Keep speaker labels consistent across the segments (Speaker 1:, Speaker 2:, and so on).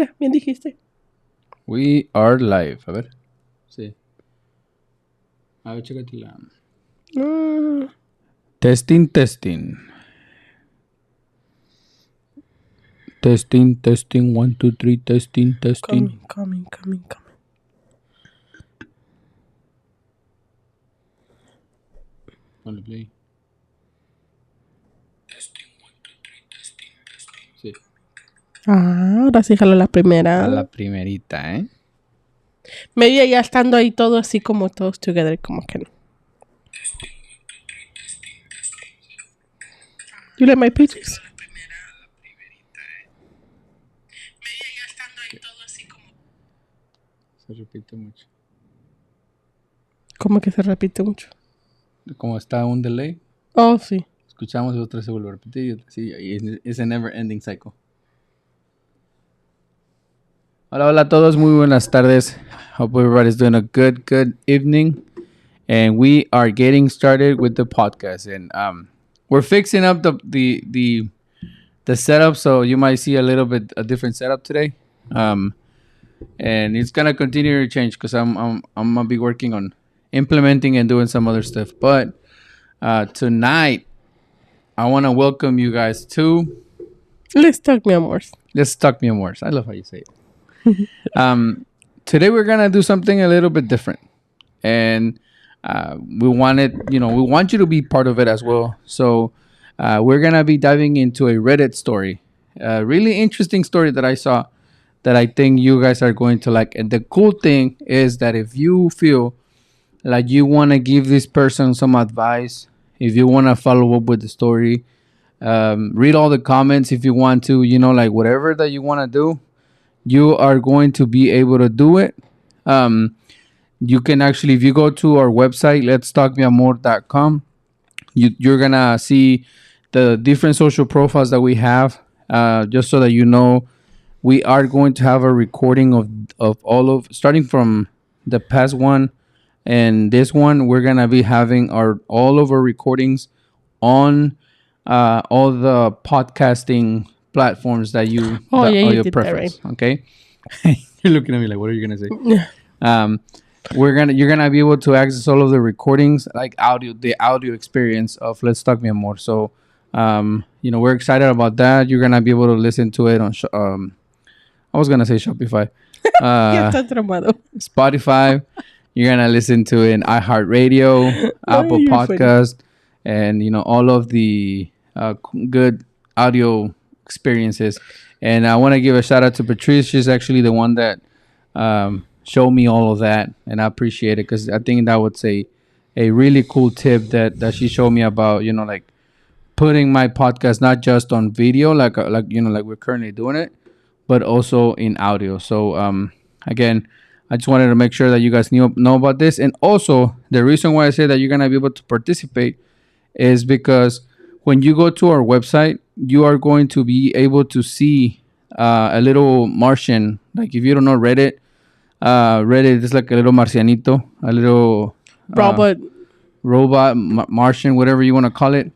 Speaker 1: mira, bien dijiste.
Speaker 2: We are live. A ver. Sí. A ver, chécate la. Testing. Testing. 1, 2, 3. Testing.
Speaker 1: Coming.
Speaker 2: Ponle play. Sí.
Speaker 1: Ahora sí jalo la primera.
Speaker 2: A la primerita, ¿eh?
Speaker 1: Media ya estando ahí todo así como todos together, como que no. You like my pictures?
Speaker 2: Se repite mucho.
Speaker 1: Como que se repite mucho.
Speaker 2: Como está un delay,
Speaker 1: Oh, sí.
Speaker 2: escuchamos y otra vez se vuelve a repetir. Y otra sí, y es a never ending cycle. Hola a todos. Muy buenas tardes. Hope everybody's doing a good evening. And we are getting started with the podcast. And we're fixing up the setup, so you might see a different setup today. And it's gonna continue to change because I'm gonna be working on implementing and doing some other stuff. But tonight, I want to welcome you guys to
Speaker 1: Let's talk, mi amor.
Speaker 2: Let's Talk Me Amor. I love how you say it. Today we're gonna do something a little bit different, and we want you to be part of it as well. So we're gonna be diving into a Reddit story, a really interesting story that I saw that I think you guys are going to like. And the cool thing is that if you feel like you want to give this person some advice, if you want to follow up with the story, read all the comments if you want to, like whatever that you want to do, you are going to be able to do it. You can actually, if you go to our website, letstalkmeamor.com, you're going to see the different social profiles that we have, just so that you know. We are going to have a recording of all of, starting from the past one and this one. We're going to be having all of our recordings on all the podcasting platforms that you
Speaker 1: you did
Speaker 2: preference.
Speaker 1: that right.
Speaker 2: Okay. You're looking at me like, what are you going to say? You're gonna be able to access all of the recordings, like the audio experience of Let's Talk Me Amor. So we're excited about that. You're gonna be able to listen to it on I was gonna say Shopify.
Speaker 1: Ya está tramado.
Speaker 2: Spotify. You're gonna listen to it in iHeartRadio, Apple Podcast, and all of the good audio experiences. And I want to give a shout out to Patrice. She's actually the one that showed me all of that, and I appreciate it because I think that was a really cool tip that she showed me about like putting my podcast not just on video like we're currently doing it, but also in audio. So again, I just wanted to make sure that you guys know about this. And also, the reason why I say that you're gonna be able to participate is because when you go to our website, you are going to be able to see a little Martian. Like if you don't know Reddit, Reddit is like a little marcianito, a little robot, Martian, whatever you want to call it.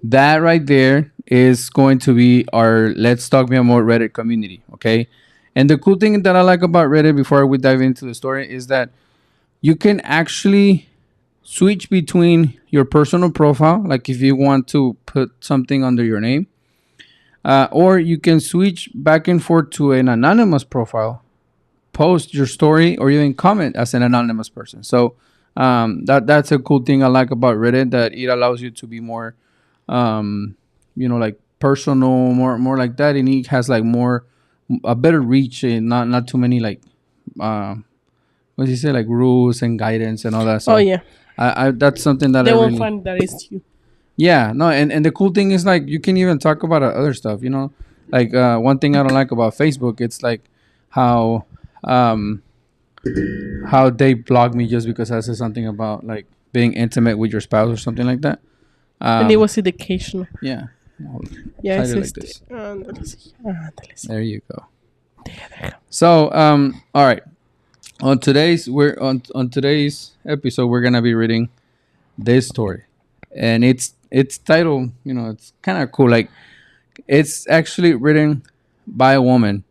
Speaker 2: That right there is going to be our Let's Talk Me More Reddit community, okay? And the cool thing that I like about Reddit, before we dive into the story, is that you can actually switch between your personal profile, like if you want to put something under your name, or you can switch back and forth to an anonymous profile, post your story, or even comment as an anonymous person. So that's a cool thing I like about Reddit, that it allows you to be more like personal, more like that, and it has like a better reach, and not too many like what do you say, like rules and guidance and all that. So I that's something that
Speaker 1: they
Speaker 2: I
Speaker 1: won't
Speaker 2: really
Speaker 1: find that is you.
Speaker 2: Yeah, no, and the cool thing is like you can even talk about other stuff, like one thing I don't like about Facebook, it's like how they block me just because I said something about like being intimate with your spouse or something like that.
Speaker 1: And it was educational.
Speaker 2: Yeah.
Speaker 1: Yeah,
Speaker 2: it's like this. There you go. So, all right. On today's episode, we're gonna be reading this story, and it's titled. It's kind of cool. Like, it's actually written by a woman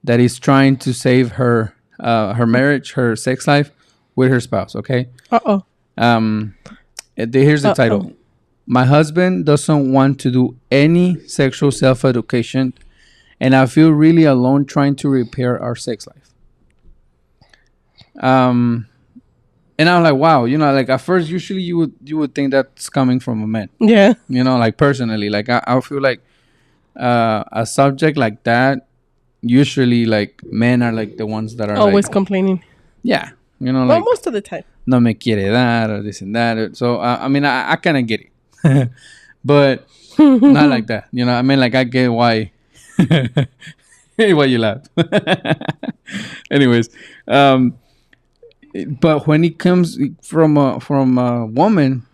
Speaker 2: that is trying to save her marriage, her sex life with her spouse. Okay.
Speaker 1: Uh-oh.
Speaker 2: Here's the
Speaker 1: Uh-oh.
Speaker 2: title. My husband doesn't want to do any sexual self-education, and I feel really alone trying to repair our sex life. And I'm like, wow, like at first, usually you would think that's coming from a man.
Speaker 1: Yeah.
Speaker 2: Like personally, like I feel like a subject like that, usually like men are like the ones that are
Speaker 1: Always
Speaker 2: like,
Speaker 1: complaining.
Speaker 2: yeah,
Speaker 1: Well,
Speaker 2: like
Speaker 1: most of the time.
Speaker 2: no me quiere dar or this and that. So I mean, I kind of get it, but not like that. I mean, like I get why. Why you laugh? Anyways, but when it comes from a woman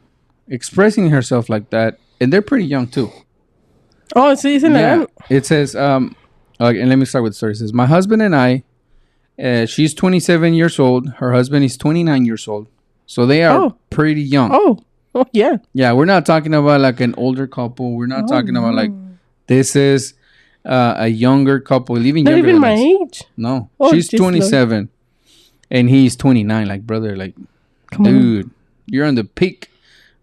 Speaker 2: expressing herself like that, and they're pretty young too.
Speaker 1: Oh, sí, dicen
Speaker 2: Yeah,
Speaker 1: legal.
Speaker 2: it says okay, and let me start with the story. It says, my husband and I, she's 27 years old. Her husband is 29 years old. So they are pretty young.
Speaker 1: Oh, yeah.
Speaker 2: Yeah, we're not talking about like an older couple. We're not talking about like this is a younger couple, even
Speaker 1: Not
Speaker 2: younger
Speaker 1: even
Speaker 2: than
Speaker 1: my
Speaker 2: us.
Speaker 1: age.
Speaker 2: No,
Speaker 1: Oh,
Speaker 2: she's
Speaker 1: just
Speaker 2: 27 and he's 29. Like, brother, like,
Speaker 1: Come
Speaker 2: dude, you're on the peak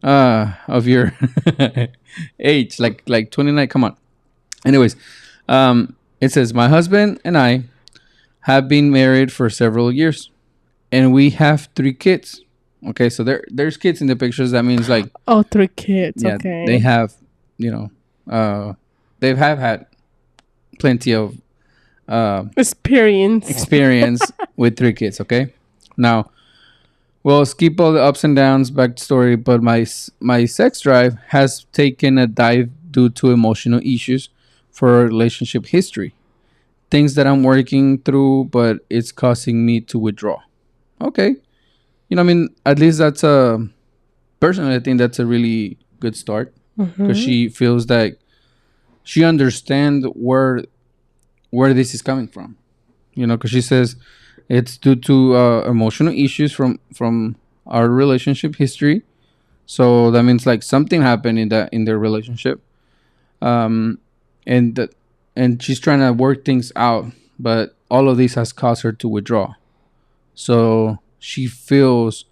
Speaker 2: of your age, like 29. Come on. Anyways, it says, my husband and I have been married for several years, and we have 3 kids. Okay, so there's kids in the pictures. That means like,
Speaker 1: Oh, 3 kids.
Speaker 2: yeah,
Speaker 1: Okay.
Speaker 2: they have, they have had plenty of experience with 3 kids. Okay, now we'll skip all the ups and downs, backstory, but my sex drive has taken a dive due to emotional issues for our relationship history, things that I'm working through, but it's causing me to withdraw. Okay, I mean, at least that's personally, I think that's a really good start, because she feels that she understands where this is coming from. Because she says it's due to emotional issues from our relationship history. So that means like something happened in their relationship, and that and she's trying to work things out, but all of this has caused her to withdraw. So she feels,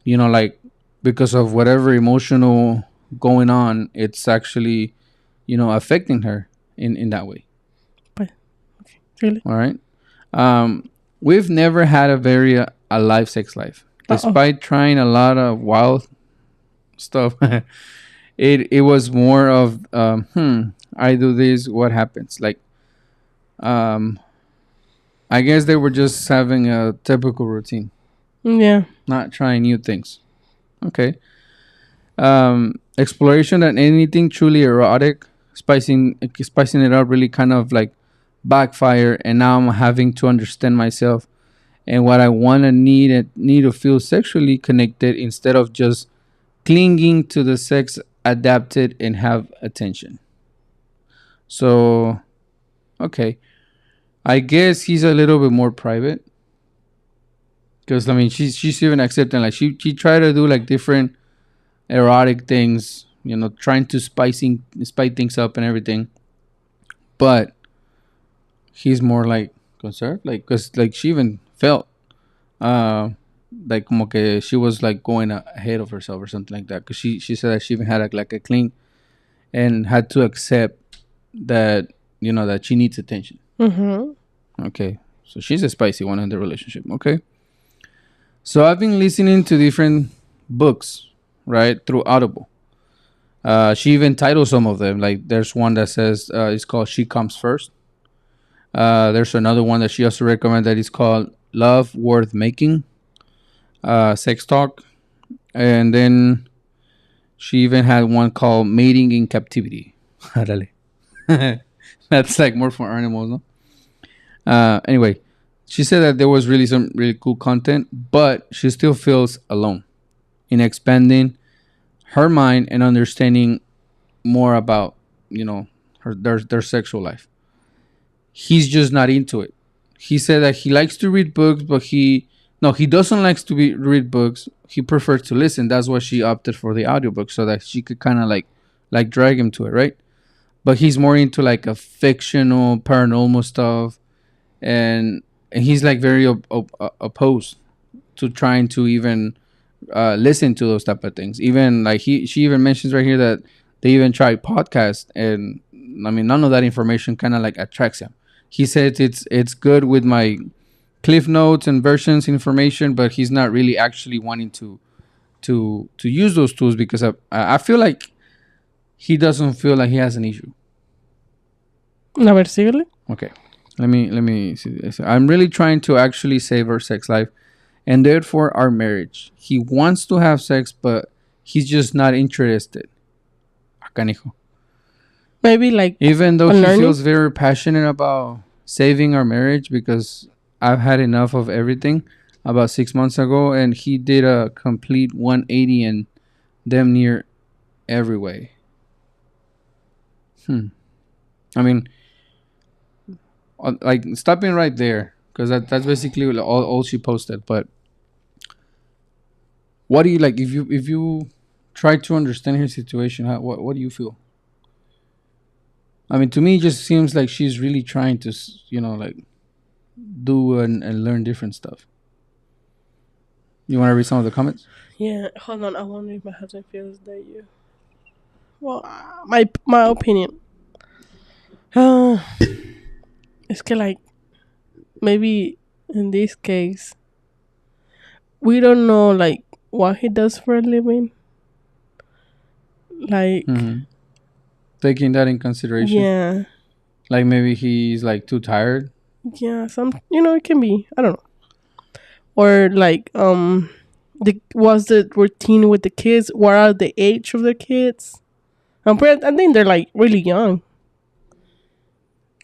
Speaker 2: like, because of whatever emotional going on, it's actually, affecting her in that way.
Speaker 1: But, okay. Really?
Speaker 2: All right. We've never had a very alive sex life, despite trying a lot of wild stuff. It was more of I do this, what happens? Like, I guess they were just having a typical routine,
Speaker 1: Yeah.
Speaker 2: not trying new things. Okay. Exploration and anything truly erotic, spicing it up really kind of like backfire, and now I'm having to understand myself and what I want and need to feel sexually connected, instead of just clinging to the sex adapted and have attention. So, okay, I guess he's a little bit more private, because I mean she's even accepting, like, she tried to do like different erotic things, trying to spice things up and everything, but he's more like concerned, like, because like she even felt like como que she was like going ahead of herself or something like that, because she said that she even had like a clean and had to accept that that she needs attention. Okay, so she's a spicy one in the relationship. Okay, so I've been listening to different books, right, through Audible. She even titles some of them, like there's one that says it's called She Comes First. There's another one that she also recommended that is called Love Worth Making, Sex Talk. And then she even had one called Mating in Captivity. That's like more for animals, no? Anyway, she said that there was really some really cool content, but she still feels alone in expanding her mind and understanding more about, their sexual life. He's just not into it. He said that he likes to read books, but he doesn't like to read books. He prefers to listen. That's why she opted for the audiobook, so that she could kind of like drag him to it, right? but he's more into like a fictional paranormal stuff, and he's like very opposed to trying to even listen to those type of things. Even like she even mentions right here that they even tried podcast, and I mean none of that information kind of like attracts him. He said it's good with my cliff notes and versions information, but he's not really actually wanting to use those tools because I feel like he doesn't feel like he has an issue.
Speaker 1: A ver, síguele.
Speaker 2: Okay, let me see this. I'm really trying to actually save our sex life and therefore our marriage. He wants to have sex, but he's just not interested. Canijo.
Speaker 1: Maybe like
Speaker 2: Even though he
Speaker 1: learning.
Speaker 2: feels very passionate about saving our marriage because I've had enough of everything about 6 months ago, and he did a complete 180 in damn near every way. I mean, like stopping right there because that's basically all she posted. But what do you like if you try to understand her situation? What do you feel? I mean, to me, it just seems like she's really trying to, like do and learn different stuff. You want to read some of the comments?
Speaker 1: Yeah, hold on. I wonder if my husband feels that you. Well, my opinion. It's que like maybe in this case we don't know like what he does for a living. Like
Speaker 2: Taking that in consideration.
Speaker 1: yeah,
Speaker 2: Like maybe he's like too tired.
Speaker 1: yeah. Some it can be. I don't know. Or like what's the routine with the kids? What are the age of the kids? I think they're like really young.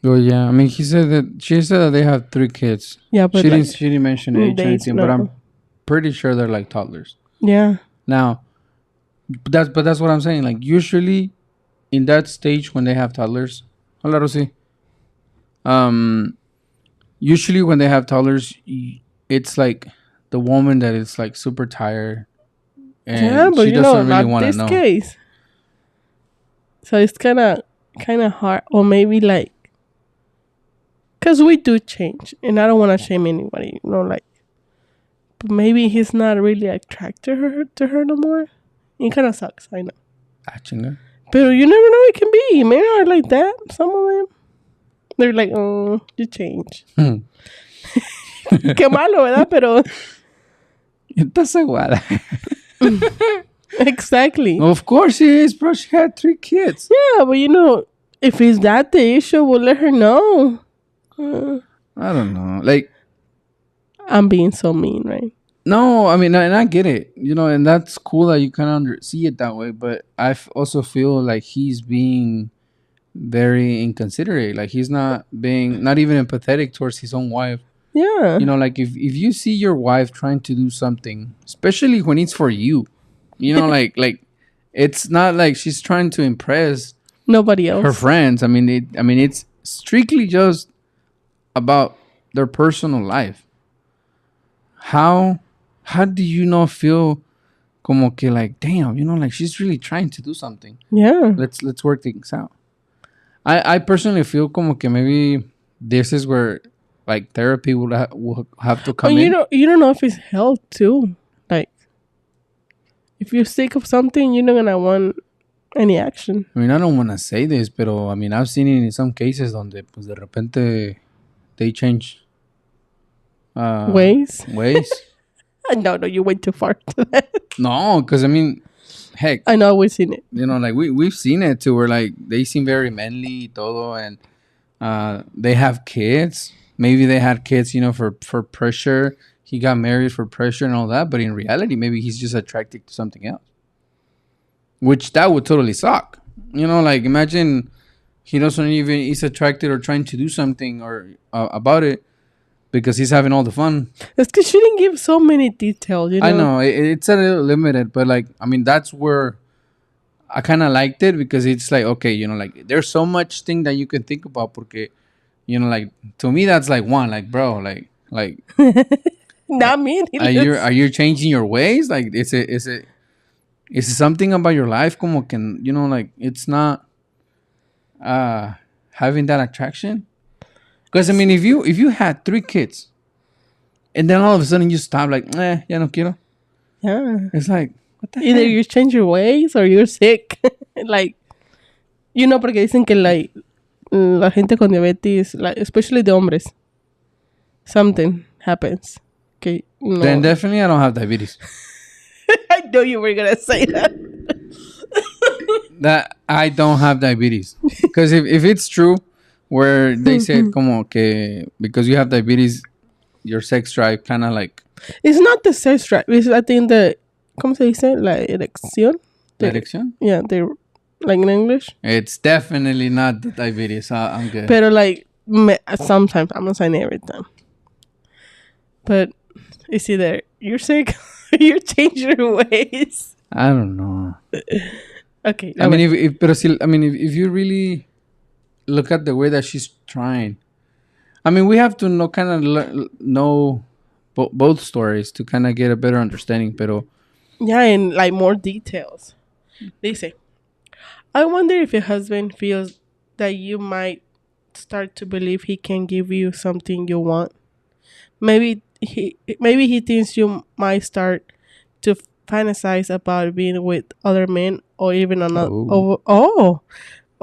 Speaker 2: Well, yeah. I mean, she said that they have 3 kids.
Speaker 1: Yeah, but
Speaker 2: She didn't mention age or anything, but I'm pretty sure they're like toddlers.
Speaker 1: Yeah.
Speaker 2: Now, that's what I'm saying. Like usually, in that stage when they have toddlers, hola Rosy. Usually when they have toddlers, it's like the woman that is like super tired, and
Speaker 1: but
Speaker 2: she doesn't really want to know.
Speaker 1: Case. So it's kind of hard, or maybe like, cause we do change, and I don't want to shame anybody, like. But maybe he's not really attracted to her no more. It kind of sucks, I know.
Speaker 2: Actually.
Speaker 1: But you never know, it can be. Maybe not like that. Some of them, they're like, oh, you change. Qué malo, ¿verdad? Pero.
Speaker 2: Estás aguada.
Speaker 1: Exactly.
Speaker 2: Of course she is, bro. She had 3 kids.
Speaker 1: Yeah, but if it's that the issue, we'll let her know.
Speaker 2: I don't know. Like,
Speaker 1: I'm being so mean, right?
Speaker 2: no, I mean, and I get it, and that's cool that you kind of see it that way. But I also feel like he's being very inconsiderate. Like he's not even empathetic towards his own wife.
Speaker 1: Yeah.
Speaker 2: Like if you see your wife trying to do something, especially when it's for you, like it's not like she's trying to impress
Speaker 1: nobody else,
Speaker 2: her friends. I mean, it's strictly just about their personal life. How do you not feel como que like, damn, like she's really trying to do something.
Speaker 1: Yeah.
Speaker 2: Let's work things out. I personally feel como que maybe this is where like therapy will have to come in.
Speaker 1: You don't know if it's health too. Like if you're sick of something, you're not gonna want any action.
Speaker 2: I mean, I don't want to say this, pero I mean, I've seen it in some cases donde pues de repente they change
Speaker 1: ways. No, you went too far to that.
Speaker 2: No, because I mean, heck,
Speaker 1: I know we've seen it.
Speaker 2: Like we've seen it too, where like they seem very manly, todo, and they have kids. Maybe they had kids, for pressure. He got married for pressure and all that, but in reality, maybe he's just attracted to something else. Which that would totally suck. Like imagine he doesn't even is attracted or trying to do something or about it. Because he's having all the fun.
Speaker 1: It's because she didn't give so many details,
Speaker 2: I know. It's a little limited, but like, I mean, that's where I kind of liked it because it's like, okay, like there's so much thing that you can think about porque, like to me, that's like one, like, bro, like.
Speaker 1: Not me.
Speaker 2: Are you changing your ways? Like, is it something about your life como que, like, it's not having that attraction. Because I mean, if you had 3 kids and then all of a sudden you stop, like, ya no quiero.
Speaker 1: Yeah.
Speaker 2: It's like, what the
Speaker 1: Either
Speaker 2: heck?
Speaker 1: you change your ways or you're sick. Like, porque dicen que like la gente con diabetes, like especially the hombres, something happens. Okay,
Speaker 2: Then
Speaker 1: no.
Speaker 2: definitely I don't have diabetes.
Speaker 1: I know you were gonna say that.
Speaker 2: That I don't have diabetes. Because if it's true, where they said, como que because you have diabetes, your sex drive kind of like
Speaker 1: It's not the sex drive. It's I think the ¿cómo se dice? La erección. The-
Speaker 2: direction.
Speaker 1: Yeah, they like in English.
Speaker 2: It's definitely not the diabetes. I'm good.
Speaker 1: Pero like sometimes I'm not saying every time. But it's either you're sick or you change your ways.
Speaker 2: I don't know.
Speaker 1: Okay.
Speaker 2: I mean, if you really look at the way that she's trying, I mean, we have to know kind of know both stories to kind of get a better understanding. Pero
Speaker 1: yeah, and like more details. They say, I wonder if your husband feels that you might start to believe he can give you something you want. Maybe he thinks you might start to fantasize about being with other men or even another or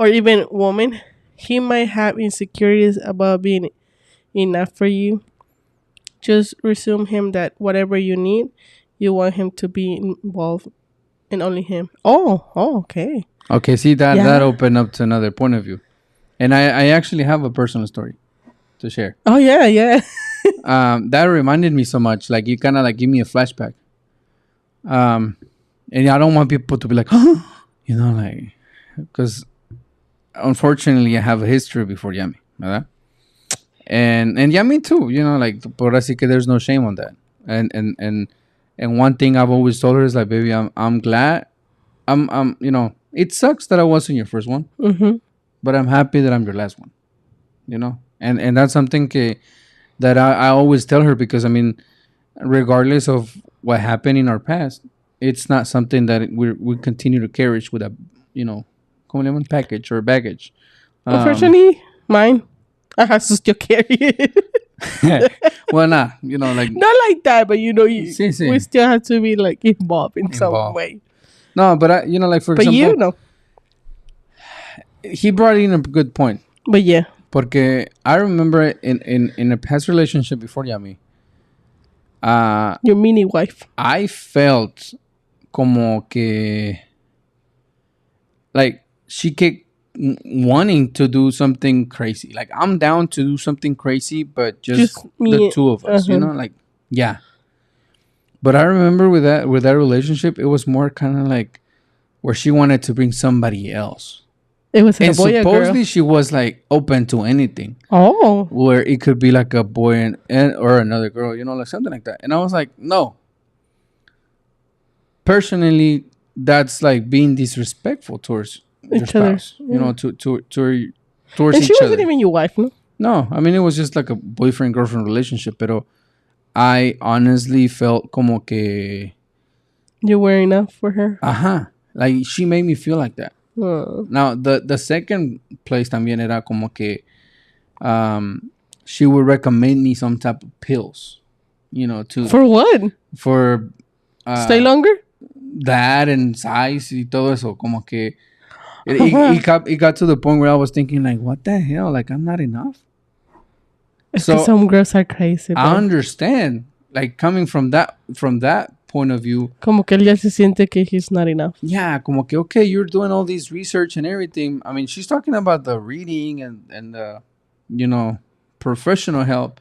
Speaker 1: even women. He might have insecurities about being enough for you. Just assume him that whatever you need, you want him to be involved and only him. Okay.
Speaker 2: okay, see that
Speaker 1: Yeah.
Speaker 2: that opened up to another point of view, and I actually have a personal story to share.
Speaker 1: Oh yeah.
Speaker 2: That reminded me so much. Like you kind of like give me a flashback. And I don't want people to be like, like, because unfortunately I have a history before Yami, ¿verdad? And Yami too, like, por así que there's no shame on that. And one thing I've always told her is like, baby, I'm glad. It sucks that I wasn't your first one, but I'm happy that I'm your last one. And that's something that I always tell her, because I mean, regardless of what happened in our past, it's not something that we continue to carry with a, como le llaman, package or baggage.
Speaker 1: Unfortunately, mine, I have to still carry it.
Speaker 2: Well, nah, like,
Speaker 1: Not like that, but
Speaker 2: Sí.
Speaker 1: we still have to be like involved in some
Speaker 2: Involved.
Speaker 1: way.
Speaker 2: no, but like, for
Speaker 1: But
Speaker 2: example, he brought in a good point.
Speaker 1: But yeah,
Speaker 2: Porque I remember in a past relationship before Yami,
Speaker 1: your mini wife.
Speaker 2: I felt como que, like, she kept wanting to do something crazy. Like, I'm down to do something crazy, but just
Speaker 1: me,
Speaker 2: the two of us, like, yeah. But I remember with that relationship, it was more kind of like where she wanted to bring somebody else.
Speaker 1: It was a
Speaker 2: And
Speaker 1: boy or
Speaker 2: supposedly
Speaker 1: girl.
Speaker 2: she was like open to anything.
Speaker 1: Oh,
Speaker 2: Where it could be like a boy and or another girl, like something like that. And I was like, no. Personally, that's like being disrespectful towards your
Speaker 1: Each other,
Speaker 2: spouse.
Speaker 1: yeah.
Speaker 2: Towards
Speaker 1: And
Speaker 2: each
Speaker 1: she
Speaker 2: other.
Speaker 1: wasn't even your wife, no?
Speaker 2: No, I mean, it was just like a boyfriend-girlfriend relationship. Pero I honestly felt como que,
Speaker 1: You were enough for her.
Speaker 2: like, she made me feel like that.
Speaker 1: Oh.
Speaker 2: Now, the second place también era como que she would recommend me some type of pills,
Speaker 1: For what?
Speaker 2: for
Speaker 1: Stay longer?
Speaker 2: that and size y todo eso. Como que it got to the point where I was thinking, like, what the hell? Like, I'm not enough.
Speaker 1: So some girls are crazy.
Speaker 2: I understand, like, coming from that point of view.
Speaker 1: Como que él ya se siente que he's not enough.
Speaker 2: Yeah, como que, okay, you're doing all this research and everything. I mean, she's talking about the reading and the, professional help.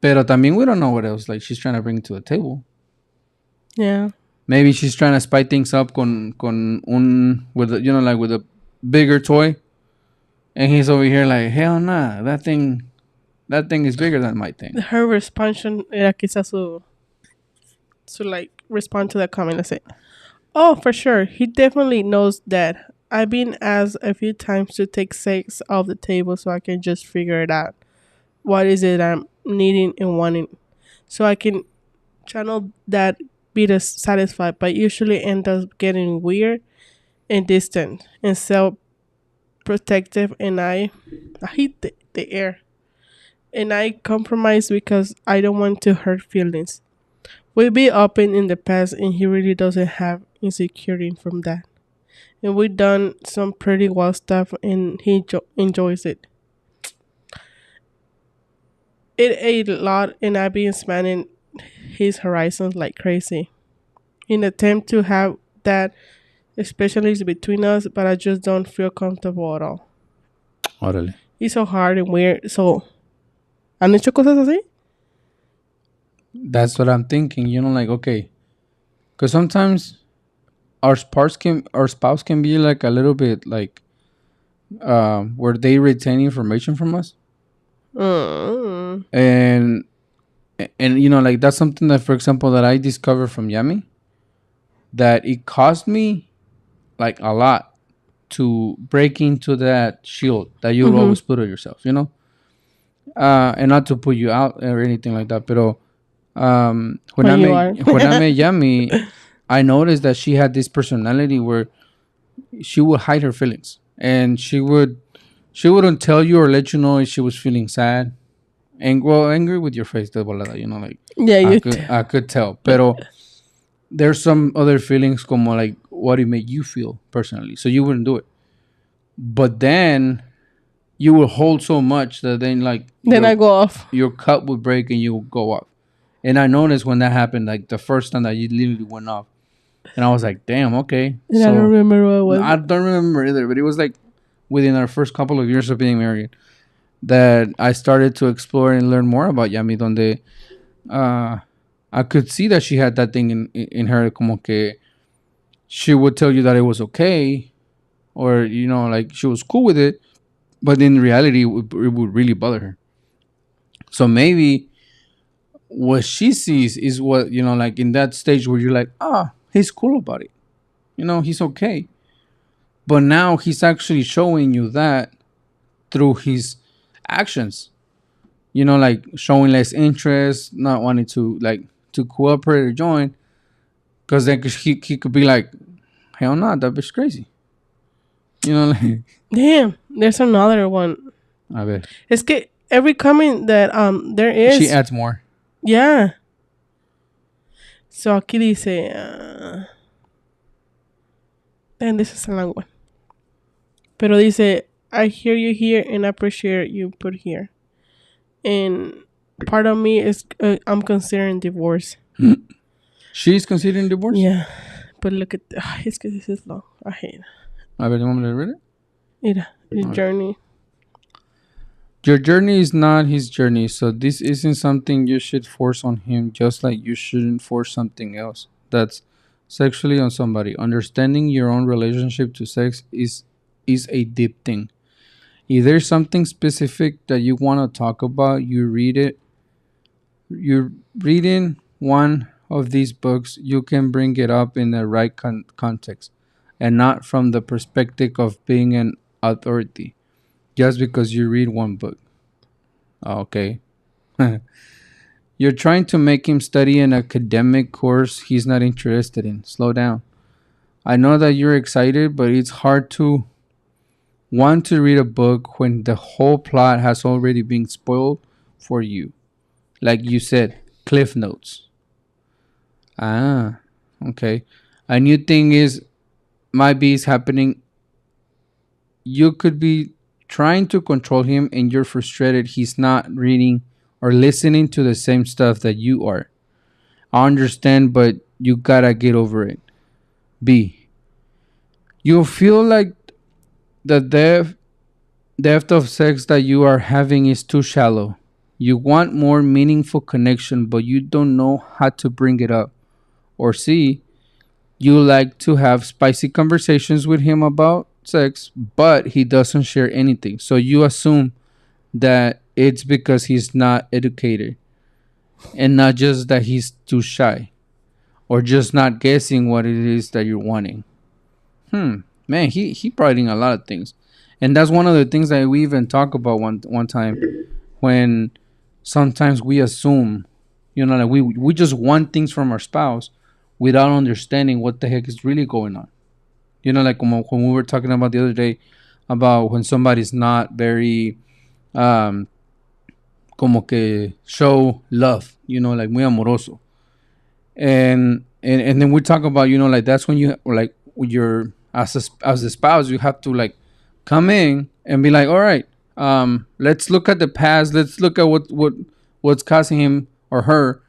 Speaker 2: Pero también we don't know what else, like, she's trying to bring to the table.
Speaker 1: Yeah.
Speaker 2: Maybe she's trying to spice things up with a bigger toy. And he's over here like, hell nah, that thing is bigger than my thing.
Speaker 1: Her response era quizás to like respond to that comment and say, oh, for sure. He definitely knows that. I've been asked a few times to take sex off the table so I can just figure it out. What is it I'm needing and wanting? So I can channel that be satisfied, but usually end up getting weird and distant. And so protective, and I hate the air. And I compromise because I don't want to hurt feelings. We be open in the past, and he really doesn't have insecurity from that. And we done some pretty wild stuff, and he enjoys it. It ate a lot, and I've been expanding his horizons like crazy in attempt to have that, especially between us. But I just don't feel comfortable at all.
Speaker 2: Órale.
Speaker 1: It's so hard and weird. So, ¿han hecho cosas así?
Speaker 2: That's what I'm thinking. Like, okay, because sometimes our spouse can be like a little bit like where they retain information from us,
Speaker 1: Mm.
Speaker 2: and like that's something that, for example, that I discovered from Yami, that it cost me like a lot to break into that shield that you
Speaker 1: Mm-hmm.
Speaker 2: always put on yourself, and not to put you out or anything like that. But when
Speaker 1: But
Speaker 2: I
Speaker 1: you
Speaker 2: met
Speaker 1: are.
Speaker 2: when I met Yami, I noticed that she had this personality where she would hide her feelings, and she wouldn't tell you or let you know if she was feeling sad, angry with your face, de volada, like
Speaker 1: Yeah,
Speaker 2: I
Speaker 1: you
Speaker 2: could
Speaker 1: too.
Speaker 2: I could tell. Pero there's some other feelings, como like what it made you feel personally, so you wouldn't do it. But then you will hold so much that then like
Speaker 1: Then I go off.
Speaker 2: your cup would break and you would go off. And I noticed when that happened, like the first time that you literally went off, and I was like, damn, okay.
Speaker 1: And I don't
Speaker 2: So
Speaker 1: remember what was
Speaker 2: I
Speaker 1: it.
Speaker 2: don't remember either, but it was like within our first couple of years of being married that I started to explore and learn more about Yami, donde uh, I could see that she had that thing in her, como que she would tell you that it was okay, or like she was cool with it, but in reality, it would really bother her. So maybe what she sees is what, like in that stage where you're like, he's cool about it, he's okay. But now he's actually showing you that through his actions, like showing less interest, not wanting to like to cooperate or join, because then he could be like, hell no, that bitch crazy. Like,
Speaker 1: Damn, there's another one.
Speaker 2: a ver,
Speaker 1: Es que every comment that there
Speaker 2: she
Speaker 1: is,
Speaker 2: adds more.
Speaker 1: yeah. So aquí dice, and this is a long one. Pero dice, I hear you here and I appreciate you put here. And part of me is I'm considering divorce.
Speaker 2: She's considering divorce.
Speaker 1: Yeah, but look at it's que this is long. I hate it.
Speaker 2: A ver, you want me to read it?
Speaker 1: Mira, the
Speaker 2: Alright.
Speaker 1: journey.
Speaker 2: Your journey is not his journey, so this isn't something you should force on him, just like you shouldn't force something else that's sexually on somebody. Understanding your own relationship to sex is a deep thing. If there's something specific that you want to talk about, you're reading one of these books, you can bring it up in the right context and not from the perspective of being an authority just because you read one book. Okay. You're trying to make him study an academic course he's not interested in. Slow down. I know that you're excited, but it's hard to want to read a book when the whole plot has already been spoiled for you. Like you said, cliff notes. Ah, okay. A new thing might be is happening. You could be trying to control him and you're frustrated he's not reading or listening to the same stuff that you are. I understand, but you gotta get over it. B. You feel like the depth of sex that you are having is too shallow. You want more meaningful connection, but you don't know how to bring it up. Or C. You like to have spicy conversations with him about sex, but he doesn't share anything. So you assume that it's because he's not educated and not just that he's too shy or just not guessing what it is that you're wanting. Man, he probably a lot of things. And that's one of the things that we even talk about one time when sometimes we assume, like we just want things from our spouse without understanding what the heck is really going on. Like when we were talking about the other day about when somebody's not very um como que show love, like muy amoroso. And then we talk about, like that's when you like you're as a spouse, you have to like come in and be like, all right, let's look at the past, let's look at what's causing him or her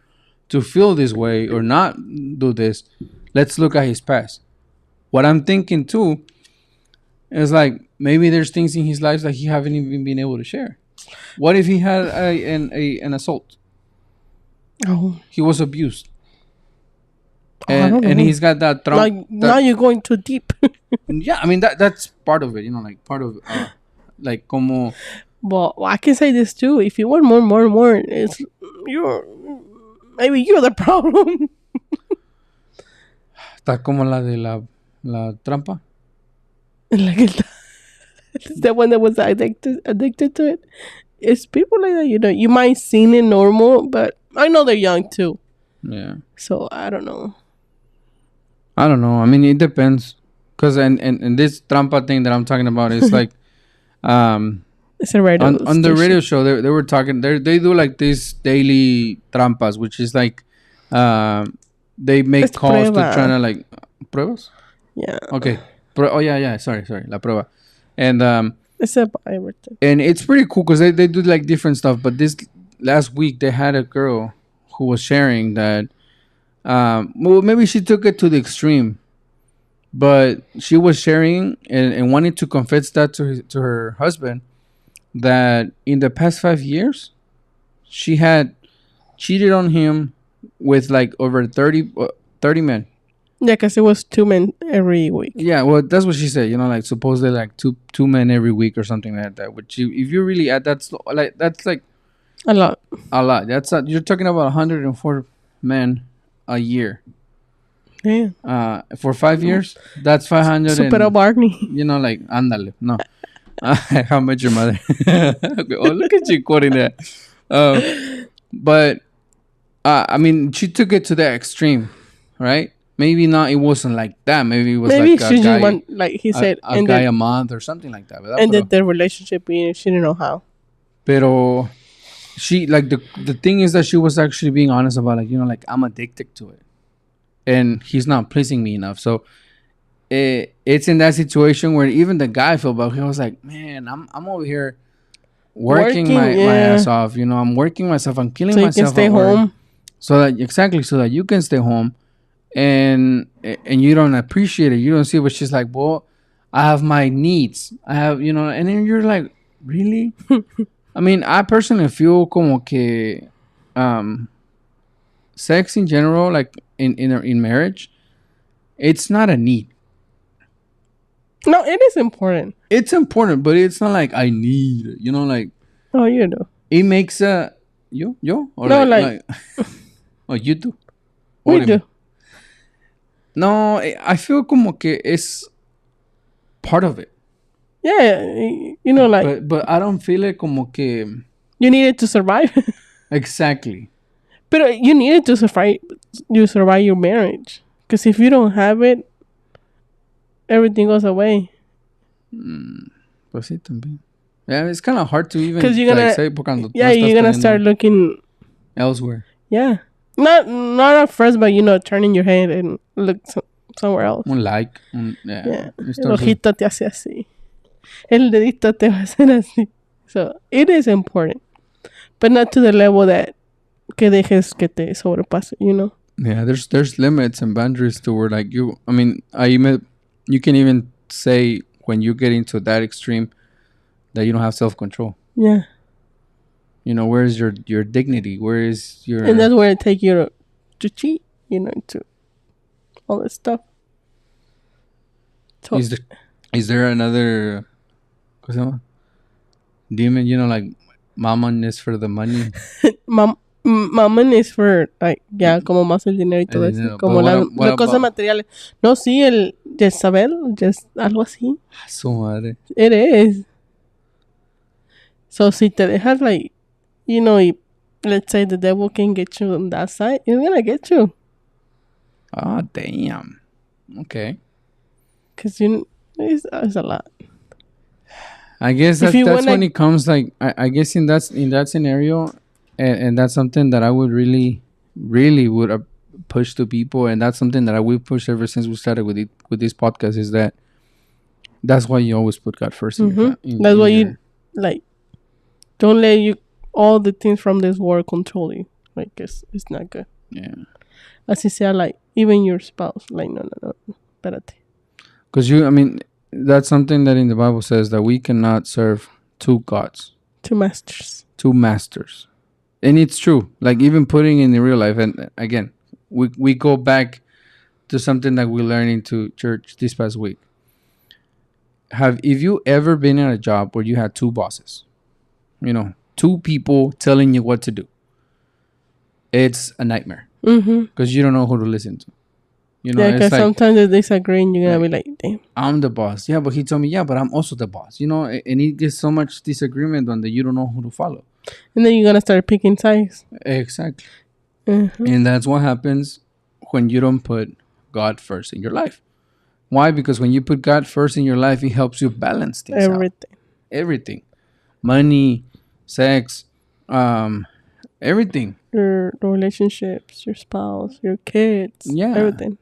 Speaker 2: to feel this way or not do this. Let's look at his past. What I'm thinking too is like maybe there's things in his life that he haven't even been able to share. What if he had an assault?
Speaker 1: Oh,
Speaker 2: He was abused,
Speaker 1: I don't
Speaker 2: and
Speaker 1: know.
Speaker 2: he's got that trauma.
Speaker 1: Now you're going too deep.
Speaker 2: Yeah, I mean that's part of it. Like part of like como
Speaker 1: Well, I can say this too. If you want more, it's you're maybe you're the problem.
Speaker 2: está como la de la trampa.
Speaker 1: Like the one that was addicted to it. It's people like that, you might seem it normal, but I know they're young too.
Speaker 2: Yeah.
Speaker 1: So I don't know.
Speaker 2: I don't know. I mean, it depends. Cause and this trampa thing that I'm talking about is like,
Speaker 1: It's a radio
Speaker 2: on the radio show they were talking. They do like these daily trampas, which is like, they make
Speaker 1: It's
Speaker 2: calls
Speaker 1: prueba.
Speaker 2: to try to like pruebas.
Speaker 1: Yeah.
Speaker 2: Okay. Oh yeah. Sorry. La prueba. And
Speaker 1: It's about everything.
Speaker 2: and it's pretty cool because they do like different stuff. But this last week they had a girl who was sharing that, well, maybe she took it to the extreme, but she was sharing and wanted to confess that to her husband that in the past 5 years she had cheated on him with like over 30 men.
Speaker 1: Yeah, because it was 2 men every week.
Speaker 2: Yeah, well, that's what she said. Like supposedly like two men every week or something like that. Which if you really add that's like
Speaker 1: A lot.
Speaker 2: a lot. You're talking about 104 men a year.
Speaker 1: Yeah.
Speaker 2: For 5 years, that's 500.
Speaker 1: Supero Barney.
Speaker 2: Like ándale. No, how much your mother? Oh, look at you quoting that. But I mean, she took it to the extreme, right? Maybe not. It wasn't like that. Maybe it was
Speaker 1: Maybe
Speaker 2: like
Speaker 1: she
Speaker 2: a guy,
Speaker 1: just want, like he said,
Speaker 2: a guy a month or something like that. ¿Verdad?
Speaker 1: ended their relationship and she didn't know how.
Speaker 2: Pero she like the thing is that she was actually being honest about like like I'm addicted to it, and he's not pleasing me enough. So it's in that situation where even the guy felt bad. He was like, man, I'm over here working my ass off. I'm working myself. I'm killing myself.
Speaker 1: So you can stay home.
Speaker 2: So that you can stay home, and you don't appreciate it. You don't see. But she's like, well, I have my needs. I have and then you're like, really? I mean, I personally feel como que sex in general, like in marriage, it's not a need.
Speaker 1: No, it is important.
Speaker 2: It's important, but it's not like I need it. Like
Speaker 1: Oh, you do.
Speaker 2: it makes a yo or
Speaker 1: No,
Speaker 2: like oh, you do.
Speaker 1: We do.
Speaker 2: No, I feel como que it's part of it.
Speaker 1: Yeah, like
Speaker 2: But I don't feel it como que
Speaker 1: you need it to survive.
Speaker 2: exactly.
Speaker 1: But you need it to survive. You survive your marriage. Because if you don't have it, everything goes away.
Speaker 2: Pues sí, también. Yeah, it's kind of hard to even
Speaker 1: Because you're gonna,
Speaker 2: say cuando
Speaker 1: you're gonna start looking
Speaker 2: elsewhere.
Speaker 1: Yeah, not at first, but turning your head and look somewhere else.
Speaker 2: Un like,
Speaker 1: Yeah. El ojito te hace así. El dedito te va a hacer así. So it is important, but not to the level that que dejes que te sobrepase.
Speaker 2: Yeah, there's limits and boundaries to where like you. I mean, you can even say when you get into that extreme that you don't have self-control.
Speaker 1: Yeah.
Speaker 2: Where is your dignity? Where is your...
Speaker 1: And that's where it take you to cheat, to all this stuff. So,
Speaker 2: is there another... ¿Cómo se llama? Demon, like mammon is for the money.
Speaker 1: Mammon is for, like, como más el dinero y todo eso. Como las cosas materiales. No, sí, el Jezabel, algo así.
Speaker 2: Su madre.
Speaker 1: It is. So, si te dejas, like, let's say the devil can get you on that side, he's gonna get you.
Speaker 2: Oh, damn. Okay.
Speaker 1: Because it's a lot.
Speaker 2: I guess
Speaker 1: If you
Speaker 2: that's
Speaker 1: wanna,
Speaker 2: when it comes like I guess in that scenario, and that's something that I would really would push to people, and that's something that I will push ever since we started with this podcast is that that's why you always put God first in your
Speaker 1: that's why
Speaker 2: in
Speaker 1: you
Speaker 2: your
Speaker 1: like don't let you all the things from this world control you. Like it's not good.
Speaker 2: yeah.
Speaker 1: Así sea, like even your spouse. Like no, espérate.
Speaker 2: Because I mean, that's something that in the Bible says that we cannot serve two gods,
Speaker 1: Two masters.
Speaker 2: two masters, and it's true. Like even putting in the real life, and again, we go back to something that we learned into church this past week. If you ever been in a job where you had two bosses, two people telling you what to do? It's a nightmare because you don't know who to listen to.
Speaker 1: Yeah,
Speaker 2: It's
Speaker 1: because
Speaker 2: like
Speaker 1: sometimes they disagree and you're gonna be like, damn.
Speaker 2: I'm the boss. Yeah, but he told me, yeah, but I'm also the boss. And it gets so much disagreement on that you don't know who to follow.
Speaker 1: And then you're gonna start picking sides.
Speaker 2: Exactly. And that's what happens when you don't put God first in your life. Why? Because when you put God first in your life, it helps you balance things out. Everything. Money, sex, everything.
Speaker 1: Your relationships, your spouse, your kids, everything.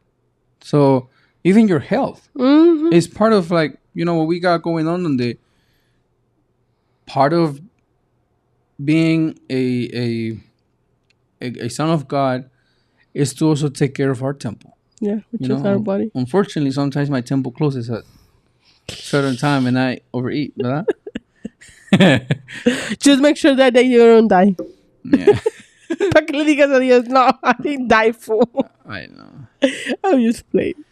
Speaker 2: So even your health is part of like, what we got going on the part of being a son of God is to also take care of our temple.
Speaker 1: Yeah, which is our body.
Speaker 2: Unfortunately, sometimes my temple closes at a certain time and I overeat, ¿verdad?
Speaker 1: Just make sure that day you don't die.
Speaker 2: Yeah.
Speaker 1: Para que le digas a Dios, no, I didn't die, fool.
Speaker 2: I know.
Speaker 1: I'm just playing.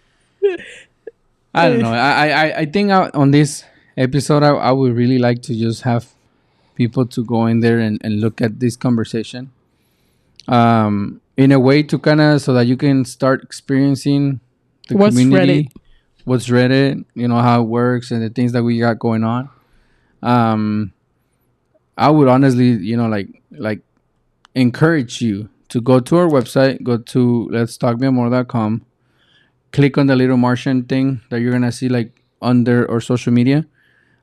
Speaker 2: I don't know. I think on this episode, I would really like to just have people to go in there and look at this conversation. In a way to kind of so that you can start experiencing the community. What's Reddit, how it works and the things that we got going on. I would honestly, like encourage you to go to our website, go to letstalkmeamor.com, click on the little Martian thing that you're gonna see like under our social media,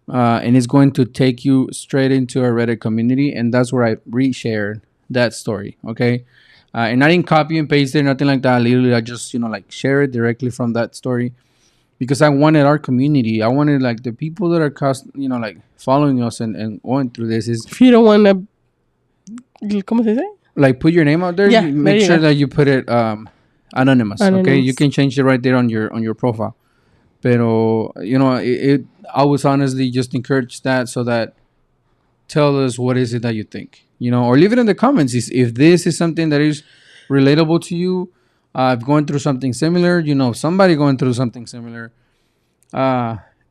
Speaker 2: and it's going to take you straight into our Reddit community, and that's where I reshared that story. Okay, and I didn't copy and paste it, nothing like that. Literally, I just like share it directly from that story because I wanted our community. I wanted like the people that are like following us and going through this is.
Speaker 1: If you don't want to, ¿cómo se dice?
Speaker 2: Like put your name out there.
Speaker 1: Yeah,
Speaker 2: make sure that you put it anonymous. Okay, you can change it right there on your profile. Pero I was honestly just encourage that so that tell us what is it that you think, or leave it in the comments if this is something that is relatable to you. If going through something similar, somebody going through something similar.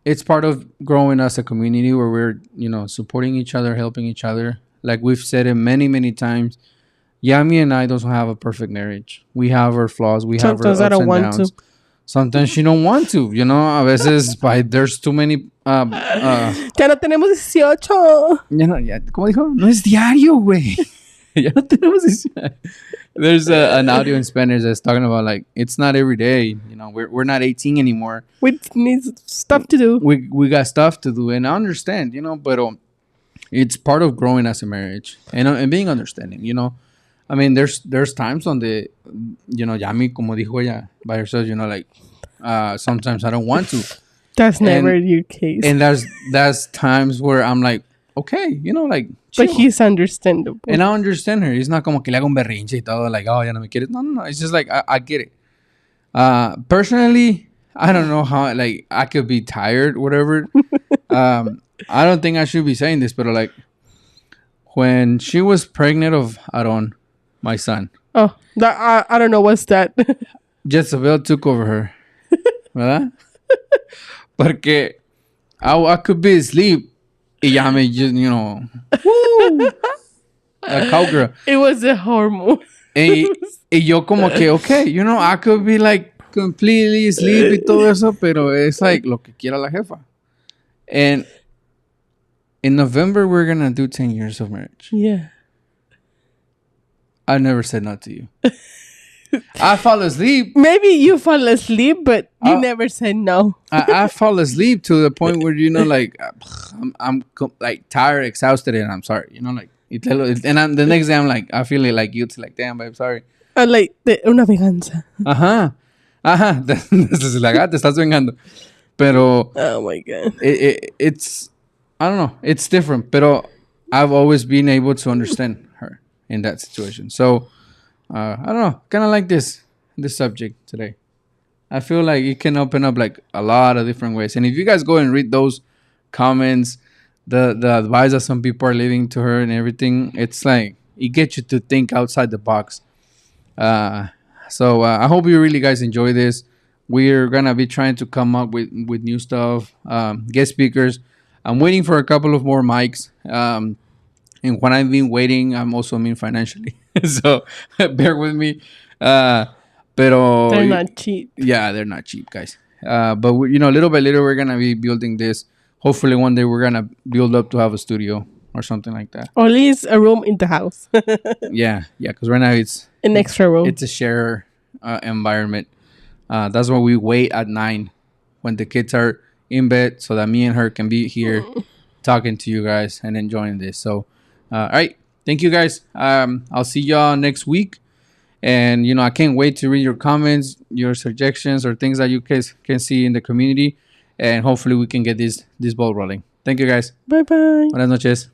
Speaker 2: It's part of growing as a community where we're supporting each other, helping each other. Like we've said it many, many times. Yami and I don't have a perfect marriage. We have our flaws. We have our ups and downs. Sometimes she don't want to. A veces there's too many.
Speaker 1: Ya no tenemos 18.
Speaker 2: Ya, ¿cómo dijo? No es diario, güey. Ya no tenemos 18. There's an audio in Spanish that's talking about like it's not every day. We're not 18 anymore.
Speaker 1: We need stuff to do.
Speaker 2: We got stuff to do, and I understand. But it's part of growing as a marriage and being understanding. I mean, there's times on the, Yami, como dijo ella by herself, like, sometimes I don't want to.
Speaker 1: That's never your case.
Speaker 2: And that's times where I'm like, okay, like, chill.
Speaker 1: But he's understandable.
Speaker 2: And I understand her. It's not como que le hago un berrinche y todo, like, oh, ya no me quieres. No. It's just like, I get it. Personally, I don't know how, like, I could be tired, whatever. I don't think I should be saying this, but like, when she was pregnant of Aaron, my son.
Speaker 1: Oh, that I don't know what's that.
Speaker 2: Jezebel took over her. ¿Verdad? Porque I could be asleep y ya me just, woo, a cowgirl.
Speaker 1: It was a hormone.
Speaker 2: Y yo como que, okay, I could be like completely asleep y todo eso, pero es like lo que quiera la jefa. And in November, we're going to do 10 years of marriage.
Speaker 1: Yeah.
Speaker 2: I never said no to you. I fall asleep.
Speaker 1: Maybe you fall asleep, but you
Speaker 2: Uh,
Speaker 1: never said no.
Speaker 2: I fall asleep to the point where like like tired, exhausted, and I'm sorry. Like and I'm the next day I'm like I feel it like guilty, like damn, babe, sorry.
Speaker 1: Or like una venganza.
Speaker 2: Ajá, ajá. Te estás vengando. Pero
Speaker 1: Oh my god.
Speaker 2: it's I don't know. It's different, pero I've always been able to understand her in that situation. So I don't know. Kind of like this subject today. I feel like it can open up like a lot of different ways. And if you guys go and read those comments, the advice that some people are leaving to her and everything, it's like it gets you to think outside the box. So I hope you really guys enjoy this. We're gonna be trying to come up with new stuff, guest speakers. I'm waiting for a couple of more mics. And when I've been waiting, I'm also financially. So bear with me. Pero
Speaker 1: They're not cheap.
Speaker 2: yeah, they're not cheap, guys. But little by little, we're gonna be building this. Hopefully, one day we're gonna build up to have a studio or something like that.
Speaker 1: Or at least a room in the house.
Speaker 2: Yeah. Because right now it's
Speaker 1: An extra room.
Speaker 2: It's a share environment. That's why we wait at 9 when the kids are in bed, so that me and her can be here talking to you guys and enjoying this. So, all right, thank you guys. I'll see y'all next week. And I can't wait to read your comments, your suggestions, or things that you guys can see in the community. And hopefully we can get this ball rolling. Thank you guys.
Speaker 1: Bye bye.
Speaker 2: Buenas noches.